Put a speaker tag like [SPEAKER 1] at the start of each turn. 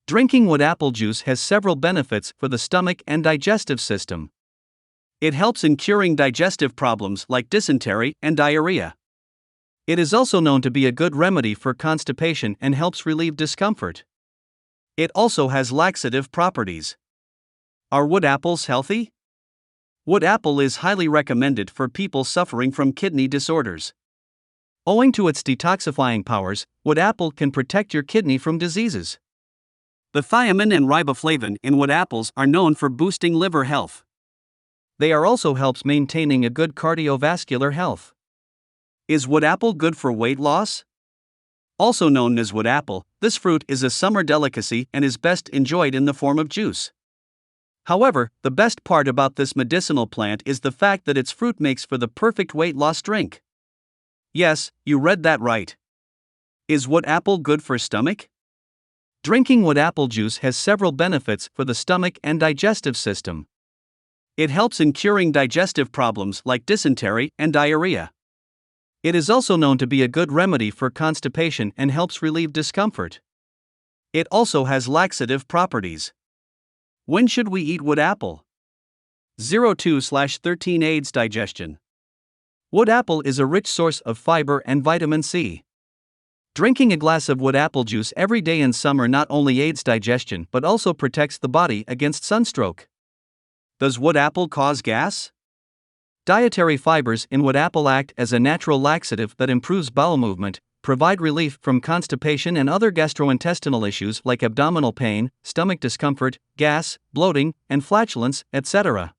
[SPEAKER 1] Drinking wood apple juice has several benefits for the stomach and digestive system. It helps in curing digestive problems like dysentery and diarrhea. It is also known to be a good remedy for constipation and helps relieve discomfort. It also has laxative properties. Are wood apples healthy? Wood apple is highly recommended for people suffering from kidney disorders. Owing to its detoxifying powers, wood apple can protect your kidney from diseases. The thiamine and riboflavin in wood apples are known for boosting liver health. They are also helps maintaining a good cardiovascular health. Is wood apple good for weight loss? Also known as wood apple, this fruit is a summer delicacy and is best enjoyed in the form of juice. However, the best part about this medicinal plant is the fact that its fruit makes for the perfect weight loss drink. Yes, you read that right. Is wood apple good for stomach? Drinking wood apple juice has several benefits for the stomach and digestive system. It helps in curing digestive problems like dysentery and diarrhea. It is also known to be a good remedy for constipation and helps relieve discomfort. It also has laxative properties. When should we eat wood apple? 02/13 aids digestion. Wood apple is a rich source of fiber and vitamin C. Drinking a glass of wood apple juice every day in summer not only aids digestion but also protects the body against sunstroke. Does wood apple cause gas? Dietary fibers in wood apple act as a natural laxative that improves bowel movement, provide relief from constipation and other gastrointestinal issues like abdominal pain, stomach discomfort, gas, bloating, and flatulence, etc.